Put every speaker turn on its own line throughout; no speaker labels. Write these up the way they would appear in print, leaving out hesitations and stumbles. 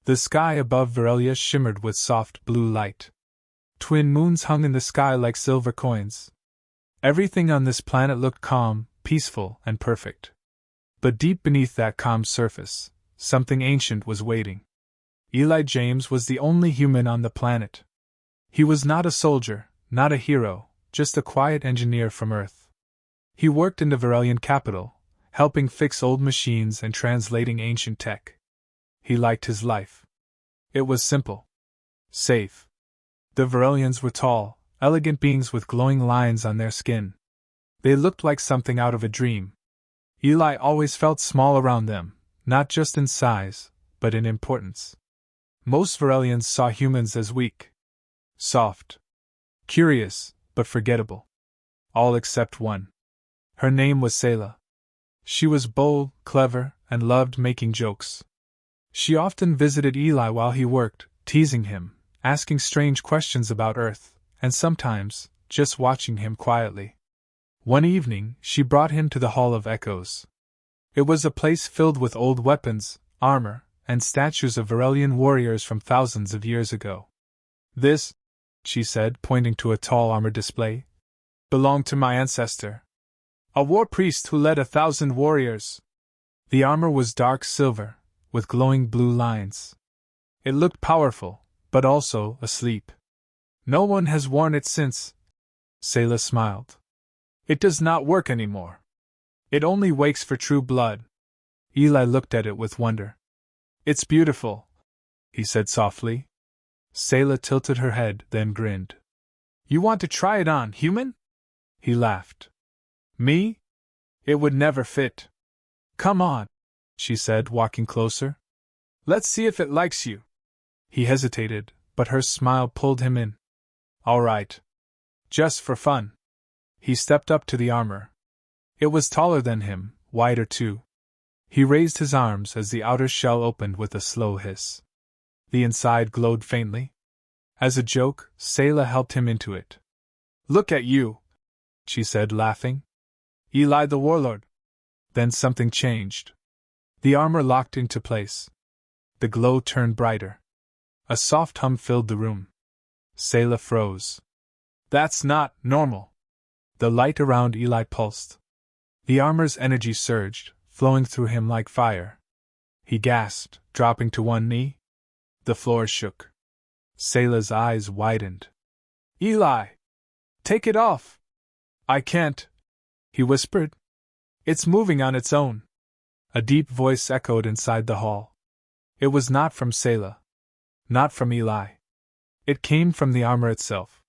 The sky above Verelia shimmered with soft blue light. Twin moons hung in the sky like silver coins. Everything on this planet looked calm, peaceful, and perfect. But deep beneath that calm surface, something ancient was waiting. Eli James was the only human on the planet. He was not a soldier, not a hero, just a quiet engineer from Earth. He worked in the Verelian capital, helping fix old machines and translating ancient tech. He liked his life. It was simple. Safe. The Verelians were tall, elegant beings with glowing lines on their skin. They looked like something out of a dream. Eli always felt small around them, not just in size, but in importance. Most Verelians saw humans as weak. Soft. Curious, but forgettable. All except one. Her name was Selah. She was bold, clever, and loved making jokes. She often visited Eli while he worked, teasing him, asking strange questions about Earth, and sometimes, just watching him quietly. One evening, she brought him to the Hall of Echoes. It was a place filled with old weapons, armor, and statues of Verelian warriors from thousands of years ago. This, she said, pointing to a tall armor display, belonged to my ancestor. A war priest who led 1,000 warriors. The armor was dark silver, with glowing blue lines. It looked powerful, but also asleep. No one has worn it since. Selah smiled. It does not work anymore. It only wakes for true blood. Eli looked at it with wonder. It's beautiful, he said softly. Selah tilted her head, then grinned. You want to try it on, human? He laughed. Me? It would never fit. Come on, she said, walking closer. Let's see if it likes you. He hesitated, but her smile pulled him in. All right. Just for fun. He stepped up to the armor. It was taller than him, wider too. He raised his arms as the outer shell opened with a slow hiss. The inside glowed faintly. As a joke, Selah helped him into it. Look at you, she said, laughing. Eli the warlord. Then something changed. The armor locked into place. The glow turned brighter. A soft hum filled the room. Selah froze. That's not normal. The light around Eli pulsed. The armor's energy surged, flowing through him like fire. He gasped, dropping to one knee. The floor shook. Selah's eyes widened. Eli! Take it off! I can't, he whispered. It's moving on its own. A deep voice echoed inside the hall. It was not from Selah. Not from Eli. It came from the armor itself.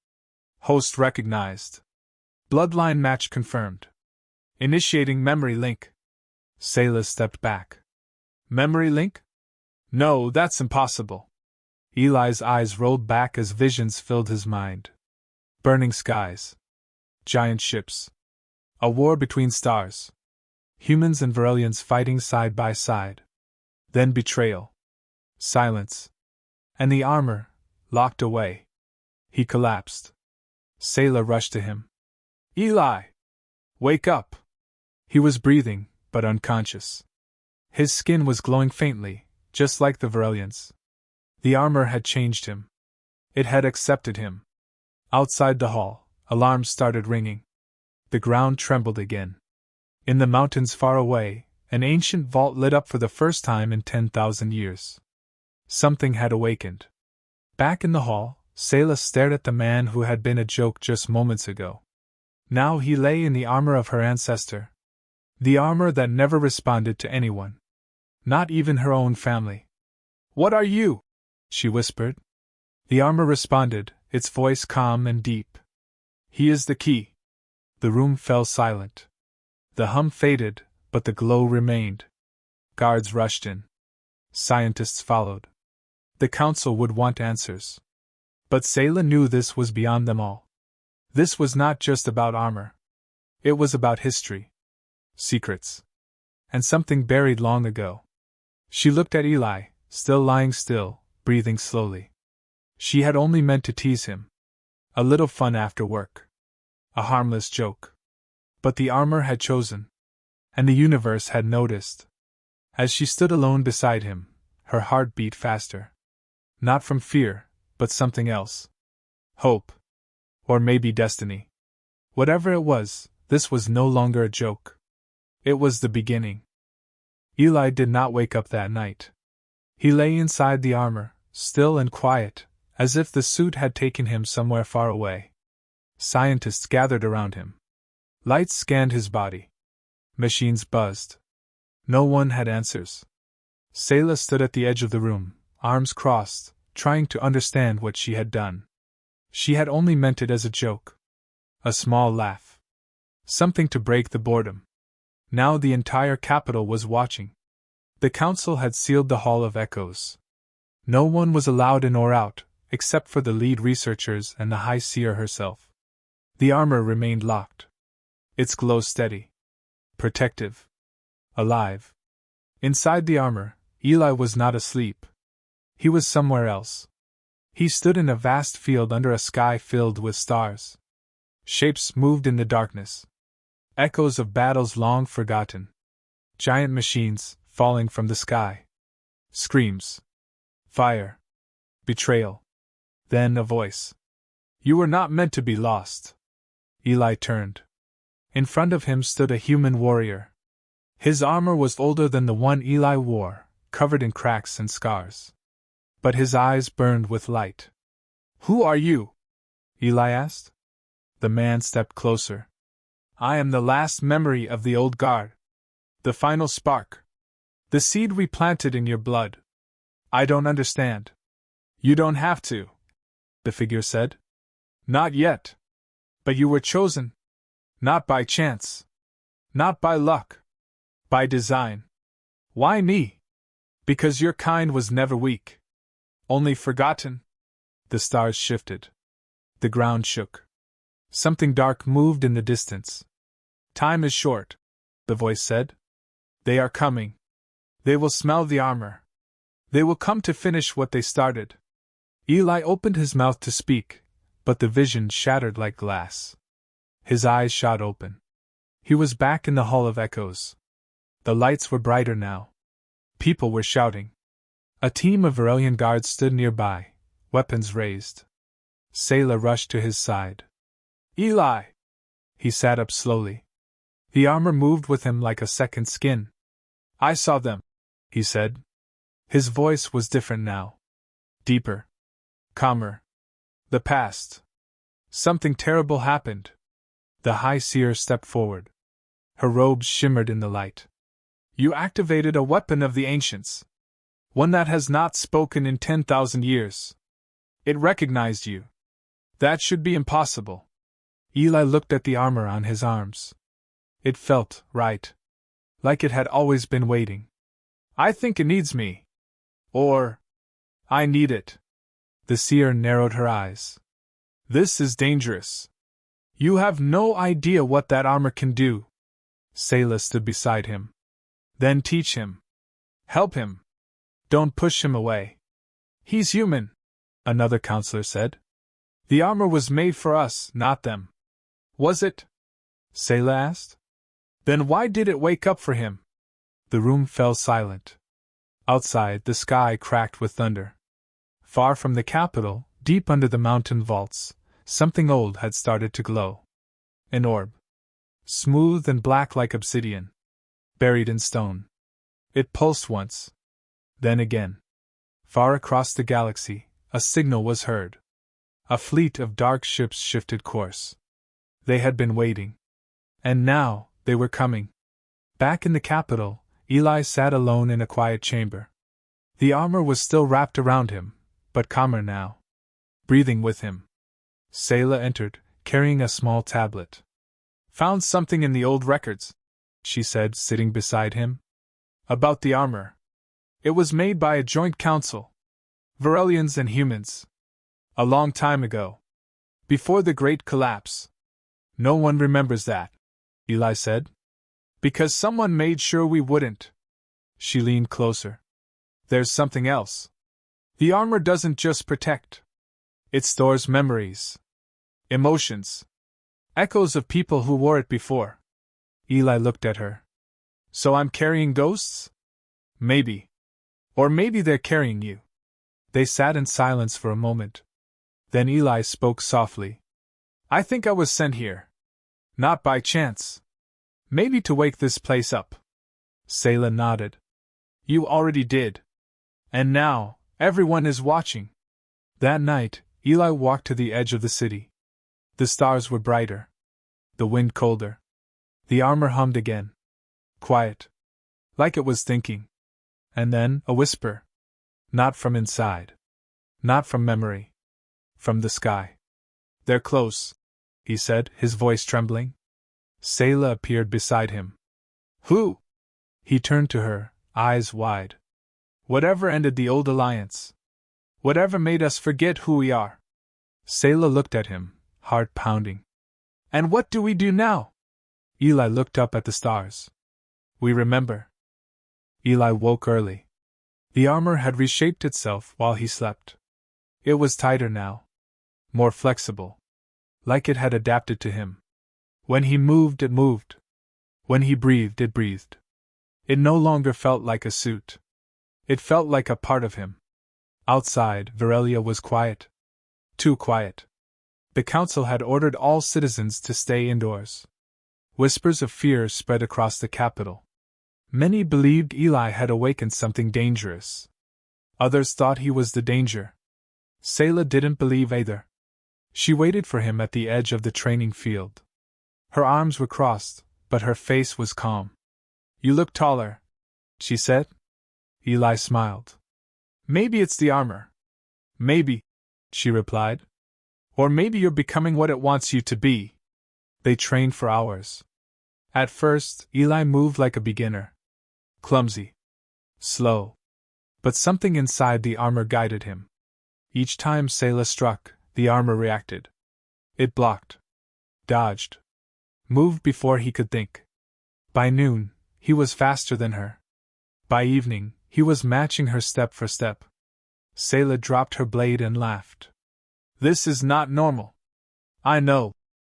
Host recognized. Bloodline match confirmed. Initiating memory link. Selah stepped back. Memory link? No, that's impossible. Eli's eyes rolled back as visions filled his mind. Burning skies. Giant ships. A war between stars. Humans and Verelians fighting side by side. Then betrayal. Silence. And the armor, locked away. He collapsed. Selah rushed to him. Eli! Wake up! He was breathing, but unconscious. His skin was glowing faintly, just like the Verelians. The armor had changed him. It had accepted him. Outside the hall, alarms started ringing. The ground trembled again. In the mountains far away, an ancient vault lit up for the first time in 10,000 years. Something had awakened. Back in the hall, Selah stared at the man who had been a joke just moments ago. Now he lay in the armor of her ancestor. The armor that never responded to anyone. Not even her own family. What are you? She whispered. The armor responded, its voice calm and deep. He is the key. The room fell silent. The hum faded, but the glow remained. Guards rushed in. Scientists followed. The council would want answers. But Selah knew this was beyond them all. This was not just about armor. It was about history. Secrets. And something buried long ago. She looked at Eli, still lying still, breathing slowly. She had only meant to tease him. A little fun after work. A harmless joke. But the armor had chosen. And the universe had noticed. As she stood alone beside him, Her heart beat faster. Not from fear, but something else. Hope. Or maybe destiny. Whatever it was, this was no longer a joke. It was the beginning. Eli did not wake up that night. He lay inside the armor, still and quiet, as if the suit had taken him somewhere far away. Scientists gathered around him. Lights scanned his body. Machines buzzed. No one had answers. Selah stood at the edge of the room, arms crossed, trying to understand what she had done. She had only meant it as a joke. A small laugh. Something to break the boredom. Now the entire capital was watching. The council had sealed the Hall of Echoes. No one was allowed in or out, except for the lead researchers and the High Seer herself. The armor remained locked. Its glow steady. Protective. Alive. Inside the armor, Eli was not asleep. He was somewhere else. He stood in a vast field under a sky filled with stars. Shapes moved in the darkness. Echoes of battles long forgotten. Giant machines, falling from the sky. Screams. Fire. Betrayal. Then a voice. You were not meant to be lost. Eli turned. In front of him stood a human warrior. His armor was older than the one Eli wore, covered in cracks and scars. But his eyes burned with light. Who are you? Eli asked. The man stepped closer. I am the last memory of the old guard. The final spark. The seed we planted in your blood. I don't understand. You don't have to, the figure said. Not yet. But you were chosen. Not by chance. Not by luck. By design. Why me? Because your kind was never weak. Only forgotten. The stars shifted. The ground shook. Something dark moved in the distance. Time is short, the voice said. They are coming. They will smell the armor. They will come to finish what they started. Eli opened his mouth to speak, but the vision shattered like glass. His eyes shot open. He was back in the Hall of Echoes. The lights were brighter now. People were shouting. A team of Varelian guards stood nearby, weapons raised. Selah rushed to his side. Eli! He sat up slowly. The armor moved with him like a second skin. I saw them, he said. His voice was different now. Deeper. Calmer. The past. Something terrible happened. The High Seer stepped forward. Her robes shimmered in the light. You activated a weapon of the ancients. One that has not spoken in 10,000 years. It recognized you. That should be impossible. Eli looked at the armor on his arms. It felt right. Like it had always been waiting. I think it needs me. Or, I need it. The seer narrowed her eyes. This is dangerous. You have no idea what that armor can do. Selah stood beside him. Then teach him. Help him. Don't push him away. He's human, another counselor said. The armor was made for us, not them. Was it? Selah asked. Then why did it wake up for him? The room fell silent. Outside, the sky cracked with thunder. Far from the capital, deep under the mountain vaults, something old had started to glow. An orb. Smooth and black like obsidian. Buried in stone. It pulsed once. Then again. Far across the galaxy, a signal was heard. A fleet of dark ships shifted course. They had been waiting. And now, they were coming. Back in the capital, Eli sat alone in a quiet chamber. The armor was still wrapped around him, but calmer now. Breathing with him. Selah entered, carrying a small tablet. Found something in the old records, she said, sitting beside him. About the armor. It was made by a joint council. Varelians and humans. A long time ago. Before the Great Collapse. No one remembers that, Eli said. Because someone made sure we wouldn't. She leaned closer. There's something else. The armor doesn't just protect. It stores memories. Emotions. Echoes of people who wore it before. Eli looked at her. So I'm carrying ghosts? Maybe. Or maybe they're carrying you. They sat in silence for a moment. Then Eli spoke softly. I think I was sent here. Not by chance. Maybe to wake this place up. Selah nodded. You already did. And now, everyone is watching. That night, Eli walked to the edge of the city. The stars were brighter. The wind colder. The armor hummed again. Quiet. Like it was thinking. And then, a whisper. Not from inside. Not from memory. From the sky. They're close, he said, his voice trembling. Selah appeared beside him. Who? He turned to her, eyes wide. Whatever ended the old alliance. Whatever made us forget who we are. Selah looked at him, heart pounding. And what do we do now? Eli looked up at the stars. We remember. Eli woke early. The armor had reshaped itself while he slept. It was tighter now. More flexible. Like it had adapted to him. When he moved, it moved. When he breathed, it breathed. It no longer felt like a suit. It felt like a part of him. Outside, Varelia was quiet. Too quiet. The council had ordered all citizens to stay indoors. Whispers of fear spread across the capital. Many believed Eli had awakened something dangerous. Others thought he was the danger. Selah didn't believe either. She waited for him at the edge of the training field. Her arms were crossed, but her face was calm. You look taller, she said. Eli smiled. Maybe it's the armor. Maybe, she replied. Or maybe you're becoming what it wants you to be. They trained for hours. At first, Eli moved like a beginner. Clumsy. Slow. But something inside the armor guided him. Each time Selah struck, the armor reacted. It blocked. Dodged. Moved before he could think. By noon, he was faster than her. By evening, he was matching her step for step. Selah dropped her blade and laughed. This is not normal. I know,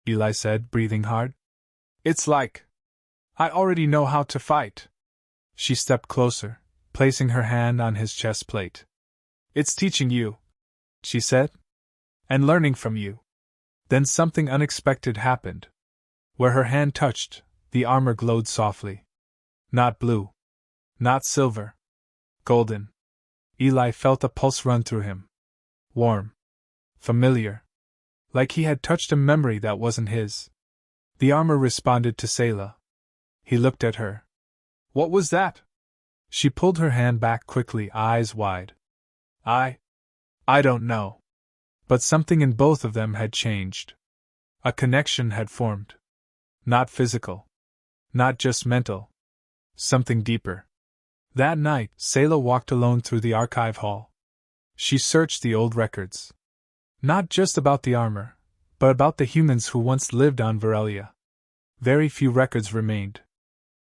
Eli said, breathing hard. It's like I already know how to fight. She stepped closer, placing her hand on his chest plate. It's teaching you, she said, and learning from you. Then something unexpected happened. Where her hand touched, the armor glowed softly. Not blue. Not silver. Golden. Eli felt a pulse run through him. Warm. Familiar. Like he had touched a memory that wasn't his. The armor responded to Selah. He looked at her. What was that? She pulled her hand back quickly, eyes wide. I don't know. But something in both of them had changed. A connection had formed. Not physical. Not just mental. Something deeper. That night, Selah walked alone through the archive hall. She searched the old records. Not just about the armor, but about the humans who once lived on Varelia. Very few records remained.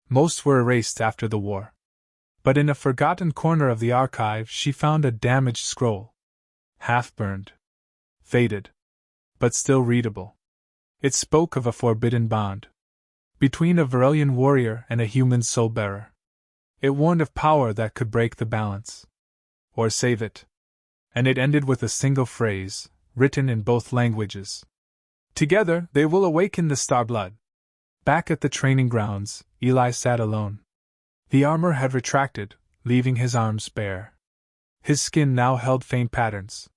Most were erased after the war. But in a forgotten corner of the archive she found a damaged scroll. Half-burned. Faded. But still readable. It spoke of a forbidden bond. Between a Varelian warrior and a human soul-bearer. It warned of power that could break the balance. Or save it. And it ended with a single phrase, written in both languages. Together, they will awaken the star blood. Back at the training grounds, Eli sat alone. The armor had retracted, leaving his arms bare. His skin now held faint patterns.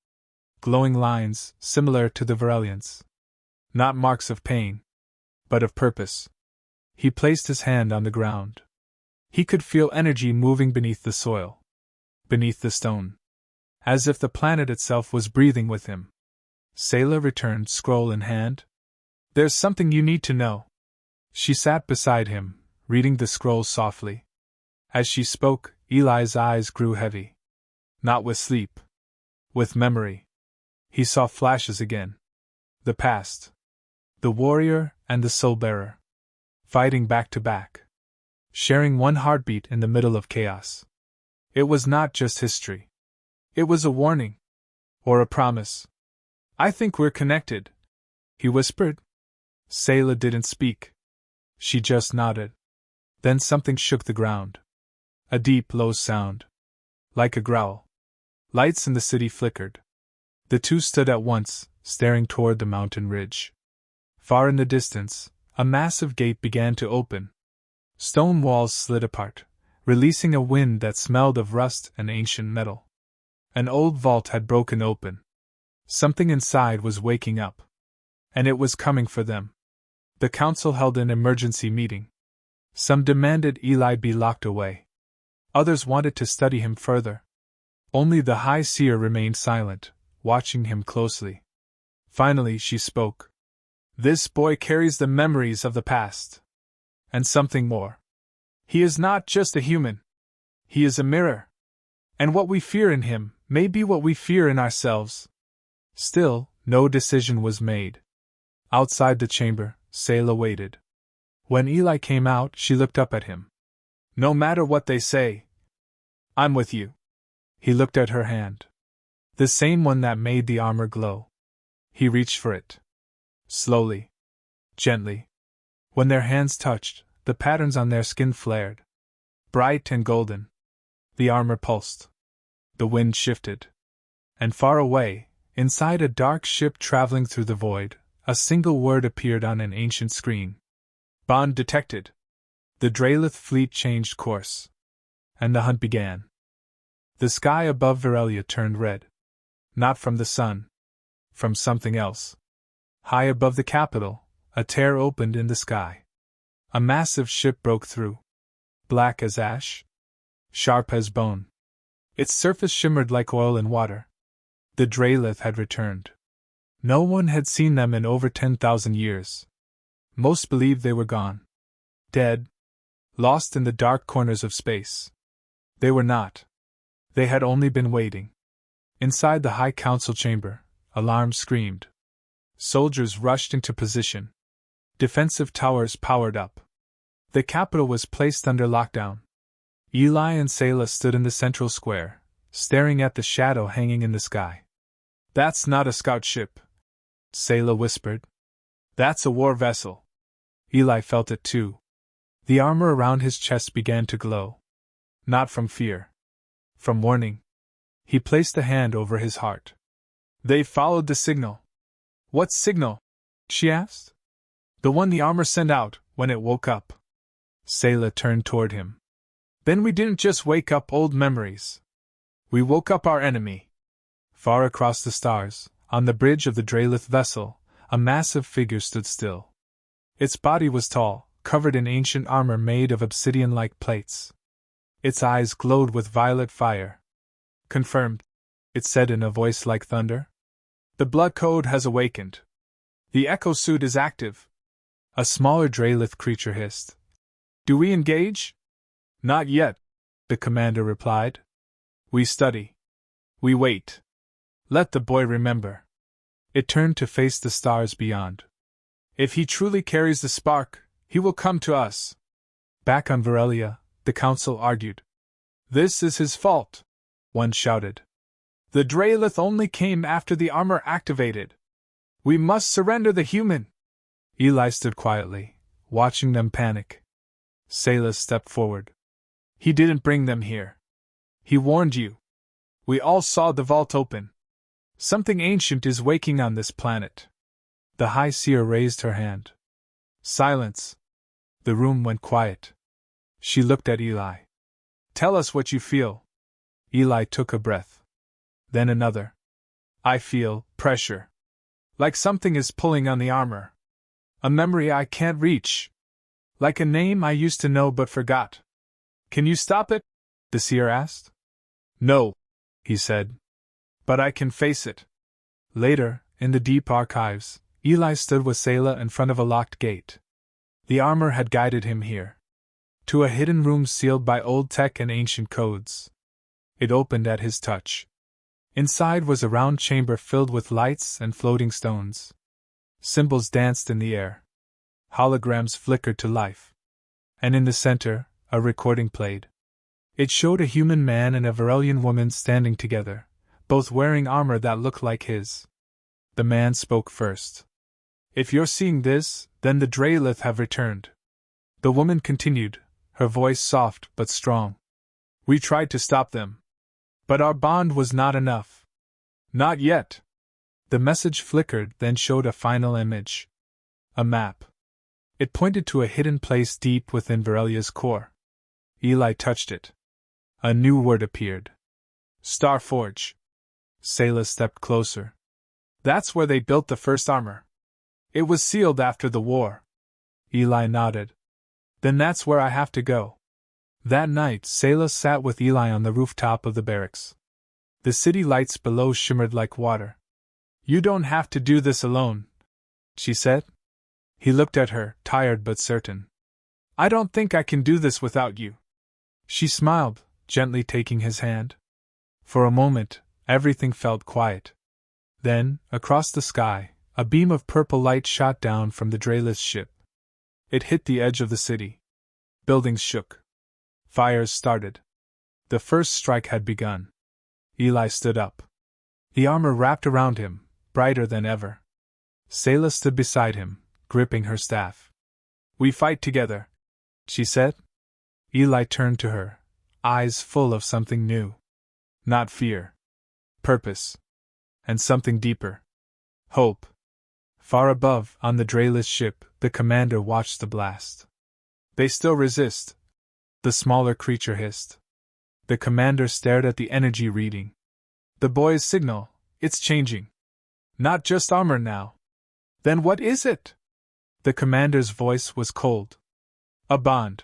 Glowing lines, similar to the Varelians. Not marks of pain, but of purpose. He placed his hand on the ground. He could feel energy moving beneath the soil. Beneath the stone. As if the planet itself was breathing with him. Selah returned, scroll in hand. There's something you need to know. She sat beside him, reading the scroll softly. As she spoke, Eli's eyes grew heavy. Not with sleep. With memory. He saw flashes again. The past. The warrior and the soul-bearer. Fighting back to back. Sharing one heartbeat in the middle of chaos. It was not just history. It was a warning. Or a promise. I think we're connected, he whispered. Selah didn't speak. She just nodded. Then something shook the ground. A deep, low sound. like a growl. Lights in the city flickered. The two stood at once, staring toward the mountain ridge. Far in the distance, a massive gate began to open. Stone walls slid apart, releasing a wind that smelled of rust and ancient metal. An old vault had broken open. Something inside was waking up. And it was coming for them. The council held an emergency meeting. Some demanded Eli be locked away. Others wanted to study him further. Only the High Seer remained silent, watching him closely. Finally she spoke. This boy carries the memories of the past. And something more. He is not just a human. He is a mirror. And what we fear in him may be what we fear in ourselves. Still, no decision was made. Outside the chamber, Selah waited. When Eli came out, she looked up at him. No matter what they say, I'm with you. He looked at her hand. The same one that made the armor glow. He reached for it. Slowly. Gently. When their hands touched, the patterns on their skin flared. Bright and golden. The armor pulsed. The wind shifted. And far away, inside a dark ship traveling through the void, a single word appeared on an ancient screen. Bond detected. The Drelith fleet changed course. And the hunt began. The sky above Verelia turned red. Not from the sun. From something else. High above the capital, a tear opened in the sky. A massive ship broke through. Black as ash. Sharp as bone. Its surface shimmered like oil in water. The Drelith had returned. No one had seen them in over 10,000 years. Most believed they were gone. Dead. Lost in the dark corners of space. They were not. They had only been waiting. Inside the High Council chamber, alarms screamed. Soldiers rushed into position. Defensive towers powered up. The capital was placed under lockdown. Eli and Selah stood in the central square, staring at the shadow hanging in the sky. That's not a scout ship, Selah whispered. That's a war vessel. Eli felt it too. The armor around his chest began to glow. Not from fear. From warning. He placed a hand over his heart. They followed the signal. What signal? She asked. The one the armor sent out when it woke up. Selah turned toward him. Then we didn't just wake up old memories. We woke up our enemy. Far across the stars, on the bridge of the Drelith vessel, a massive figure stood still. Its body was tall, covered in ancient armor made of obsidian-like plates. Its eyes glowed with violet fire. Confirmed, it said in a voice like thunder. The blood code has awakened. The echo suit is active. A smaller Drelith creature hissed. Do we engage? Not yet, the commander replied. We study. We wait. Let the boy remember. It turned to face the stars beyond. If he truly carries the spark, he will come to us. Back on Verelia, the council argued. This is his fault, one shouted. The Drelith only came after the armor activated. We must surrender the human. Eli stood quietly, watching them panic. Selah stepped forward. He didn't bring them here. He warned you. We all saw the vault open. Something ancient is waking on this planet. The High Seer raised her hand. Silence. The room went quiet. She looked at Eli. Tell us what you feel. Eli took a breath. Then another. I feel pressure. Like something is pulling on the armor. A memory I can't reach. Like a name I used to know but forgot. Can you stop it? The seer asked. No, he said. But I can face it. Later, in the deep archives, Eli stood with Selah in front of a locked gate. The armor had guided him here. To a hidden room sealed by old tech and ancient codes. It opened at his touch. Inside was a round chamber filled with lights and floating stones. Symbols danced in the air. Holograms flickered to life. And in the center, a recording played. It showed a human man and a Verelian woman standing together, both wearing armor that looked like his. The man spoke first. If you're seeing this, then the Drelith have returned. The woman continued, her voice soft but strong. We tried to stop them. But our bond was not enough. Not yet. The message flickered, then showed a final image. A map. It pointed to a hidden place deep within Varelia's core. Eli touched it. A new word appeared. Starforge. Selah stepped closer. That's where they built the first armor. It was sealed after the war. Eli nodded. Then that's where I have to go. That night, Selah sat with Eli on the rooftop of the barracks. The city lights below shimmered like water. You don't have to do this alone, she said. He looked at her, tired but certain. I don't think I can do this without you. She smiled, gently taking his hand. For a moment, everything felt quiet. Then, across the sky, a beam of purple light shot down from the Drayless ship. It hit the edge of the city. Buildings shook. Fires started. The first strike had begun. Eli stood up. The armor wrapped around him, brighter than ever. Selah stood beside him, gripping her staff. We fight together, she said. Eli turned to her, eyes full of something new. Not fear. Purpose. And something deeper. Hope. Far above, on the Drayless ship, the commander watched the blast. They still resist, the smaller creature hissed. The commander stared at the energy reading. The boy's signal, it's changing. Not just armor now. Then what is it? The commander's voice was cold. A bond.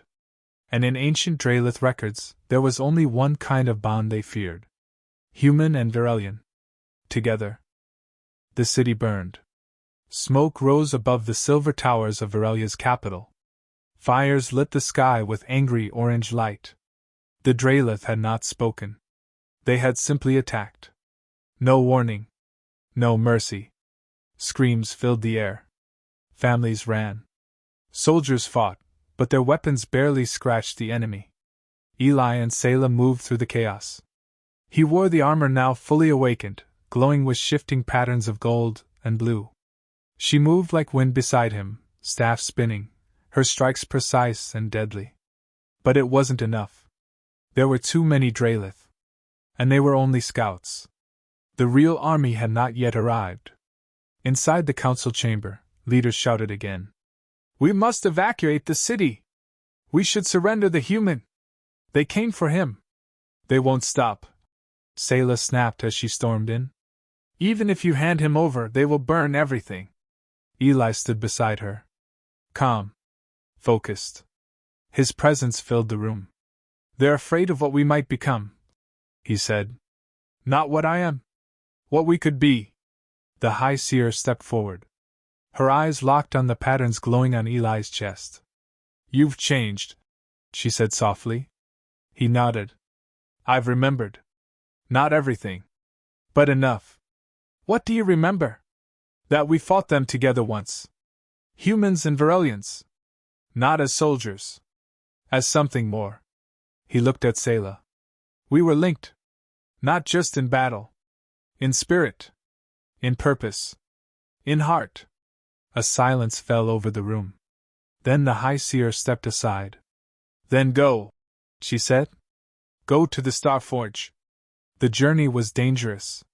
And in ancient Draylith records, there was only one kind of bond they feared. Human and Varelian. Together. The city burned. Smoke rose above the silver towers of Varelia's capital. Fires lit the sky with angry orange light. The Draylith had not spoken. They had simply attacked. No warning. No mercy. Screams filled the air. Families ran. Soldiers fought, but their weapons barely scratched the enemy. Eli and Selah moved through the chaos. He wore the armor now fully awakened, glowing with shifting patterns of gold and blue. She moved like wind beside him, staff spinning, her strikes precise and deadly. But it wasn't enough. There were too many Draylith. And they were only scouts. The real army had not yet arrived. Inside the council chamber, leaders shouted again. We must evacuate the city! We should surrender the human! They came for him! They won't stop! Selah snapped as she stormed in. Even if you hand him over, they will burn everything. Eli stood beside her. Calm. Focused. His presence filled the room. They're afraid of what we might become, he said. Not what I am. What we could be. The High Seer stepped forward. Her eyes locked on the patterns glowing on Eli's chest. You've changed, she said softly. He nodded. I've remembered. Not everything. But enough. What do you remember? That we fought them together once. Humans and Varelians. Not as soldiers. As something more. He looked at Selah. We were linked. Not just in battle. In spirit. In purpose. In heart. A silence fell over the room. Then the High Seer stepped aside. Then go, she said. Go to the Starforge. The journey was dangerous.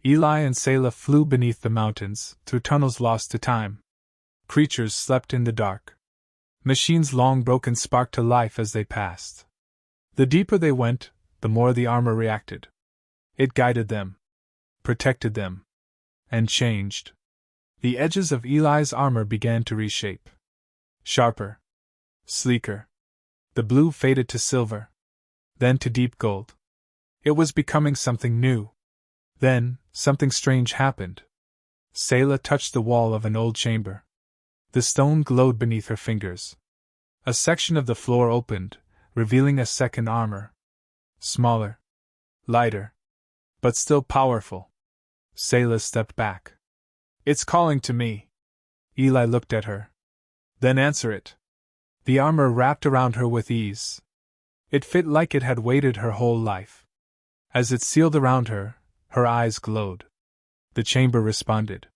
Eli and Selah flew beneath the mountains, through tunnels lost to time. Creatures slept in the dark. Machines long broken sparked to life as they passed. The deeper they went, the more the armor reacted. It guided them, protected them, and changed. The edges of Eli's armor began to reshape. Sharper. Sleeker. The blue faded to silver. Then to deep gold. It was becoming something new. Then, something strange happened. Selah touched the wall of an old chamber. The stone glowed beneath her fingers. A section of the floor opened, revealing a second armor. Smaller. Lighter. But still powerful. Selah stepped back. It's calling to me. Eli looked at her. Then answer it. The armor wrapped around her with ease. It fit like it had waited her whole life. As it sealed around her, her eyes glowed. The chamber responded.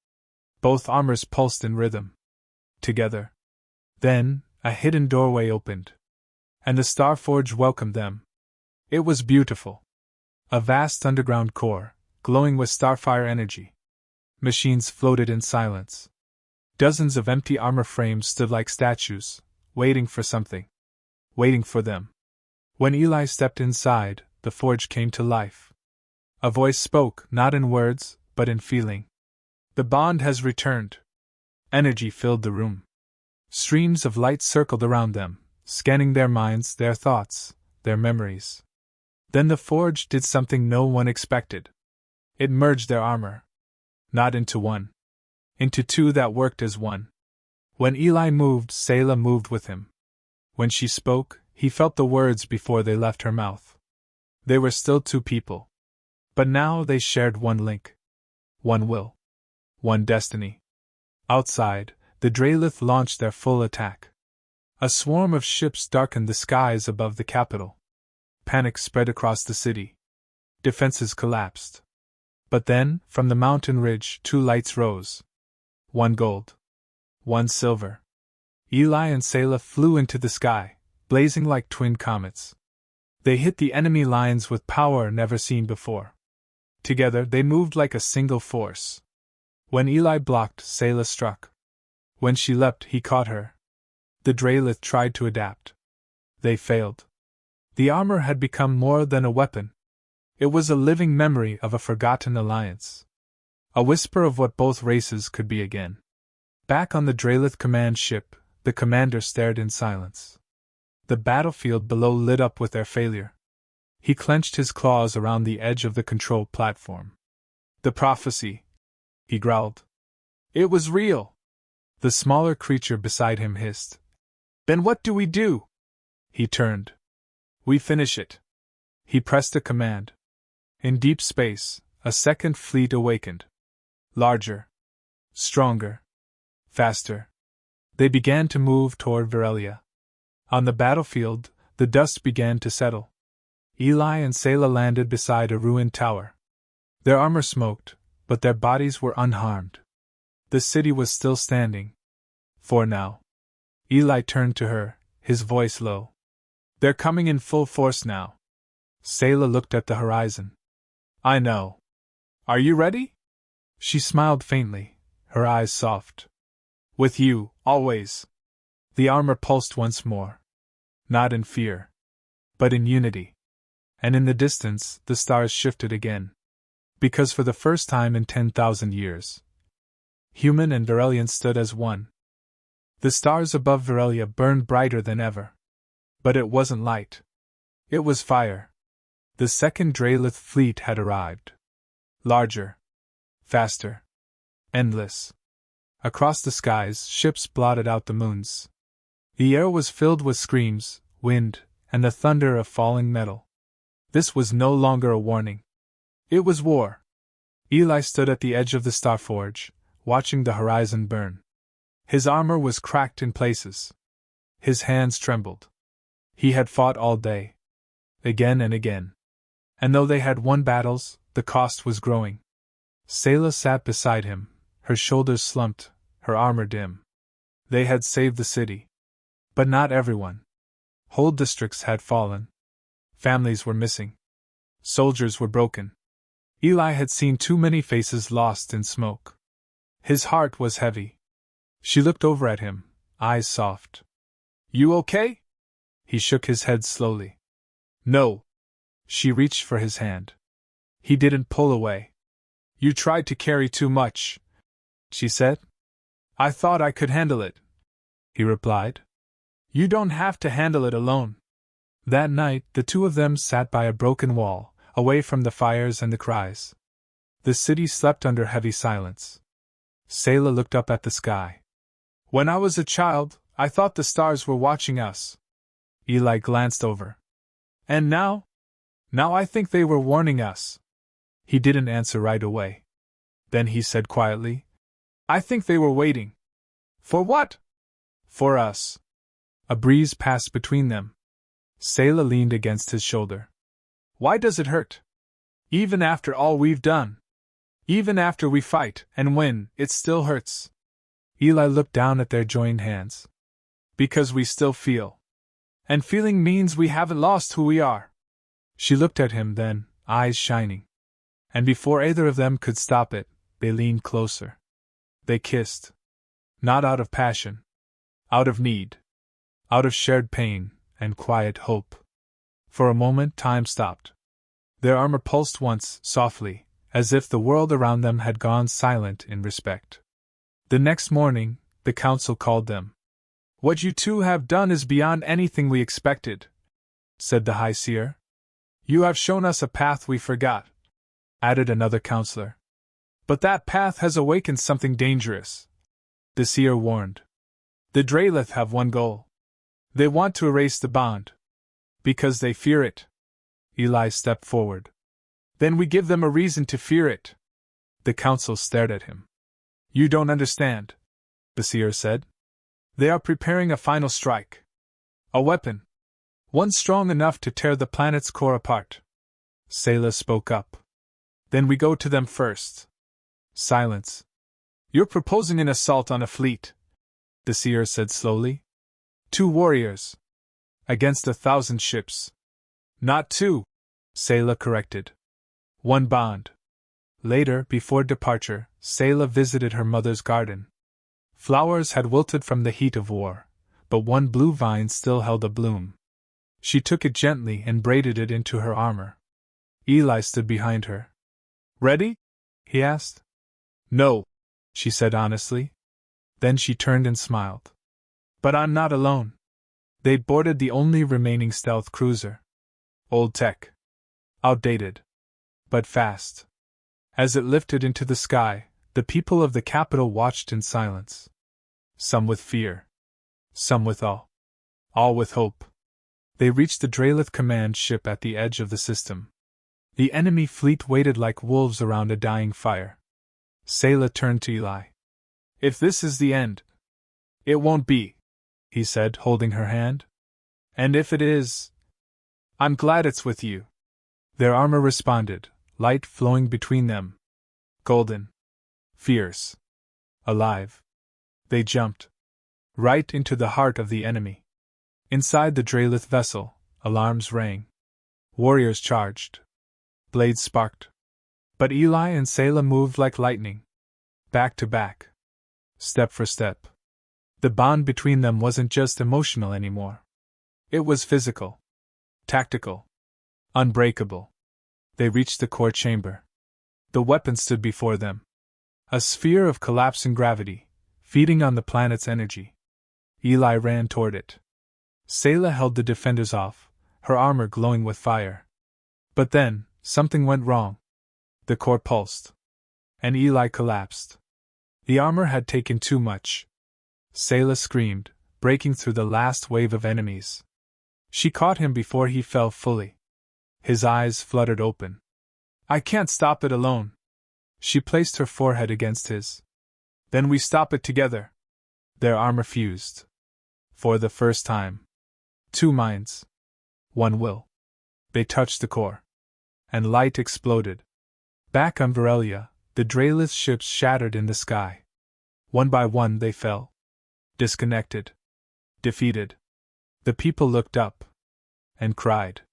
Both armors pulsed in rhythm. Together. Then, a hidden doorway opened. And the Starforge welcomed them. It was beautiful. A vast underground core, glowing with starfire energy. Machines floated in silence. Dozens of empty armor frames stood like statues, waiting for something. Waiting for them. When Eli stepped inside, the forge came to life. A voice spoke, not in words, but in feeling. The bond has returned. Energy filled the room. Streams of light circled around them, scanning their minds, their thoughts, their memories. Then the forge did something no one expected. It merged their armor. Not into one. Into two that worked as one. When Eli moved, Selah moved with him. When she spoke, he felt the words before they left her mouth. They were still two people. But now they shared one link. One will. One destiny. Outside, the Draelith launched their full attack. A swarm of ships darkened the skies above the capital. Panic spread across the city. Defenses collapsed. But then, from the mountain ridge, two lights rose. One gold. One silver. Eli and Selah flew into the sky, blazing like twin comets. They hit the enemy lines with power never seen before. Together they moved like a single force. When Eli blocked, Selah struck. When she leapt, he caught her. The Draelith tried to adapt. They failed. The armor had become more than a weapon. It was a living memory of a forgotten alliance. A whisper of what both races could be again. Back on the Draelith command ship, the commander stared in silence. The battlefield below lit up with their failure. He clenched his claws around the edge of the control platform. The prophecy, he growled. It was real. The smaller creature beside him hissed. Then what do we do? He turned. We finish it. He pressed a command. In deep space, a second fleet awakened. Larger. Stronger. Faster. They began to move toward Virelia. On the battlefield, the dust began to settle. Eli and Selah landed beside a ruined tower. Their armor smoked, but their bodies were unharmed. The city was still standing. For now. Eli turned to her, his voice low. They're coming in full force now. Selah looked at the horizon. I know. Are you ready? She smiled faintly, her eyes soft. With you, always. The armor pulsed once more. Not in fear, but in unity. And in the distance, the stars shifted again. Because for the first time in 10,000 years, human and Virelian stood as one. The stars above Virelia burned brighter than ever. But it wasn't light. It was fire. The second Draelith fleet had arrived. Larger. Faster. Endless. Across the skies, ships blotted out the moons. The air was filled with screams, wind, and the thunder of falling metal. This was no longer a warning. It was war. Eli stood at the edge of the Starforge, watching the horizon burn. His armor was cracked in places. His hands trembled. He had fought all day. Again and again. And though they had won battles, the cost was growing. Selah sat beside him, her shoulders slumped, her armor dim. They had saved the city. But not everyone. Whole districts had fallen. Families were missing. Soldiers were broken. Eli had seen too many faces lost in smoke. His heart was heavy. She looked over at him, eyes soft. You okay? He shook his head slowly. No. She reached for his hand. He didn't pull away. You tried to carry too much, she said. I thought I could handle it, he replied. You don't have to handle it alone. That night, the two of them sat by a broken wall, away from the fires and the cries. The city slept under heavy silence. Selah looked up at the sky. When I was a child, I thought the stars were watching us. Eli glanced over. And now? Now I think they were warning us. He didn't answer right away. Then he said quietly, I think they were waiting. For what? For us. A breeze passed between them. Selah leaned against his shoulder. Why does it hurt? Even after all we've done. Even after we fight and win, it still hurts. Eli looked down at their joined hands. Because we still feel. And feeling means we haven't lost who we are. She looked at him then, eyes shining. And before either of them could stop it, they leaned closer. They kissed. Not out of passion. Out of need. Out of shared pain and quiet hope. For a moment time stopped. Their armor pulsed once, softly, as if the world around them had gone silent in respect. The next morning, the council called them. "What you two have done is beyond anything we expected," said the High Seer. "You have shown us a path we forgot," added another counselor. "But that path has awakened something dangerous," the Seer warned. "The Draelith have one goal. They want to erase the bond. Because they fear it." Eli stepped forward. "Then we give them a reason to fear it." The council stared at him. "You don't understand," the Seer said. "They are preparing a final strike. A weapon. One strong enough to tear the planet's core apart." Selah spoke up. "Then we go to them first." Silence. "You're proposing an assault on a fleet," the Seer said slowly. "2 warriors. Against 1,000 ships." "Not 2, Selah corrected. 1 bond." Later, before departure, Selah visited her mother's garden. Flowers had wilted from the heat of war, but one blue vine still held a bloom. She took it gently and braided it into her armor. Eli stood behind her. "Ready?" he asked. "No," she said honestly. Then she turned and smiled. "But I'm not alone." They'd boarded the only remaining stealth cruiser. Old tech. Outdated. But fast. As it lifted into the sky, the people of the capital watched in silence. Some with fear. Some with awe. All with hope. They reached the Draelith command ship at the edge of the system. The enemy fleet waited like wolves around a dying fire. Selah turned to Eli. "If this is the end..." "It won't be," he said, holding her hand. "And if it is, I'm glad it's with you." Their armor responded, light flowing between them. Golden. Fierce. Alive. They jumped. Right into the heart of the enemy. Inside the Draelith vessel, alarms rang. Warriors charged. Blades sparked. But Eli and Selah moved like lightning. Back to back. Step for step. The bond between them wasn't just emotional anymore. It was physical. Tactical. Unbreakable. They reached the core chamber. The weapon stood before them. A sphere of collapsing gravity, feeding on the planet's energy. Eli ran toward it. Selah held the defenders off, her armor glowing with fire. But then, something went wrong. The core pulsed. And Eli collapsed. The armor had taken too much. Selah screamed, breaking through the last wave of enemies. She caught him before he fell fully. His eyes fluttered open. "I can't stop it alone." She placed her forehead against his. "Then we stop it together." Their armor fused. For the first time. 2 minds. 1 will. They touched the core. And light exploded. Back on Varelia, the Draelith ships shattered in the sky. One by one they fell. Disconnected. Defeated. The people looked up. And cried.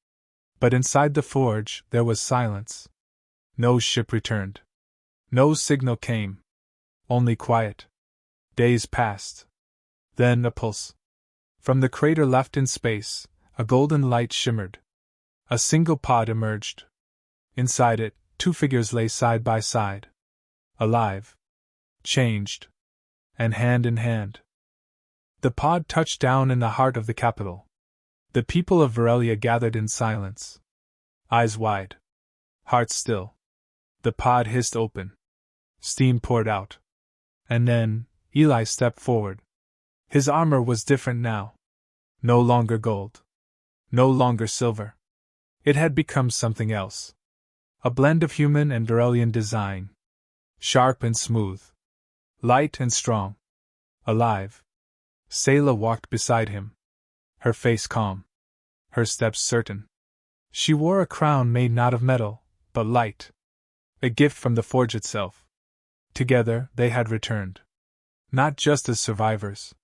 But inside the forge there was silence. No ship returned. No signal came. Only quiet. Days passed. Then a pulse. From the crater left in space, a golden light shimmered. A single pod emerged. Inside it, 2 figures lay side by side. Alive. Changed. And hand in hand. The pod touched down in the heart of the capital. The people of Varelia gathered in silence. Eyes wide. Hearts still. The pod hissed open. Steam poured out. And then, Eli stepped forward. His armor was different now. No longer gold. No longer silver. It had become something else. A blend of human and Varelian design. Sharp and smooth. Light and strong. Alive. Selah walked beside him. Her face calm. Her steps certain. She wore a crown made not of metal, but light. A gift from the forge itself. Together, they had returned. Not just as survivors.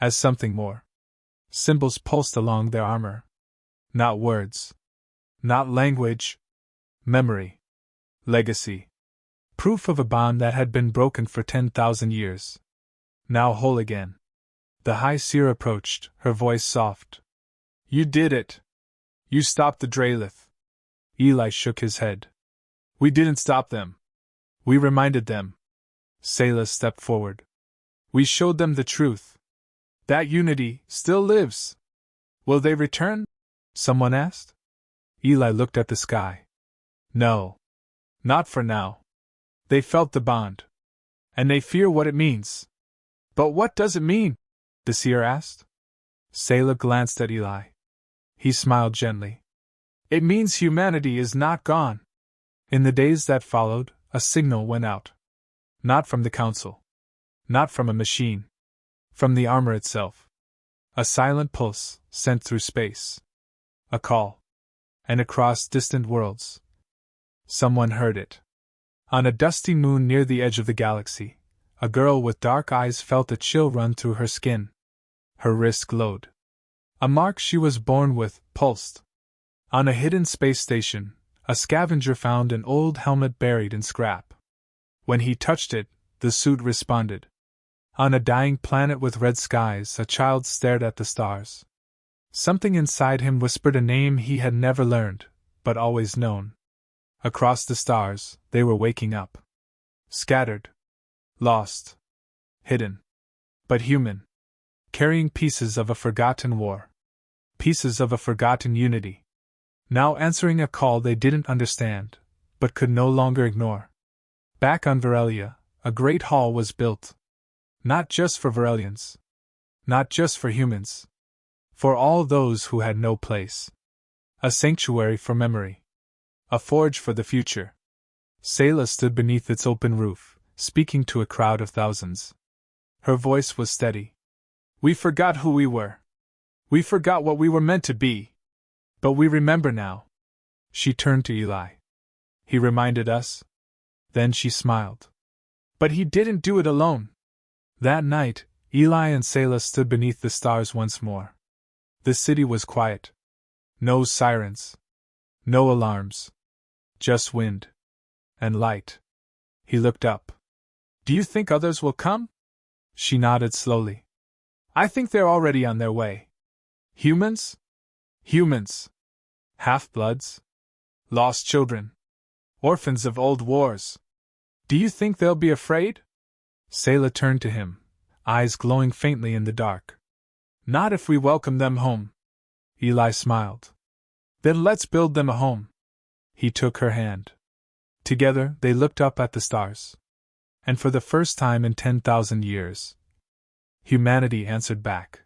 As something more. Symbols pulsed along their armor. Not words. Not language. Memory. Legacy. Proof of a bond that had been broken for 10,000 years. Now whole again. The High Seer approached, her voice soft. You did it. You stopped the Dralith. Eli shook his head. We didn't stop them. We reminded them. Selah stepped forward. We showed them the truth. That unity still lives. Will they return? Someone asked. Eli looked at the sky. No. Not for now. They felt the bond. And they fear what it means. But what does it mean? The seer asked. Selah glanced at Eli. He smiled gently. It means humanity is not gone. In the days that followed, a signal went out. Not from the council. Not from a machine. From the armor itself. A silent pulse, sent through space. A call. And across distant worlds. Someone heard it. On a dusty moon near the edge of the galaxy, a girl with dark eyes felt a chill run through her skin. Her wrist glowed. A mark she was born with pulsed. On a hidden space station, a scavenger found an old helmet buried in scrap. When he touched it, the suit responded. On a dying planet with red skies, a child stared at the stars. Something inside him whispered a name he had never learned, but always known. Across the stars, they were waking up. Scattered. Lost. Hidden. But human. Carrying pieces of a forgotten war. Pieces of a forgotten unity. Now answering a call they didn't understand, but could no longer ignore. Back on Varelia, a great hall was built. Not just for Varelians. Not just for humans. For all those who had no place. A sanctuary for memory. A forge for the future. Selah stood beneath its open roof, speaking to a crowd of thousands. Her voice was steady. We forgot who we were. We forgot what we were meant to be. But we remember now. She turned to Eli. He reminded us. Then she smiled. But he didn't do it alone. That night, Eli and Selah stood beneath the stars once more. The city was quiet. No sirens. No alarms. Just wind. And light. He looked up. Do you think others will come? She nodded slowly. I think they're already on their way. Humans? Humans. Half-bloods. Lost children. Orphans of old wars. Do you think they'll be afraid? Selah turned to him, eyes glowing faintly in the dark. Not if we welcome them home. Eli smiled. Then let's build them a home. He took her hand. Together they looked up at the stars. And for the first time in 10,000 years, humanity answered back.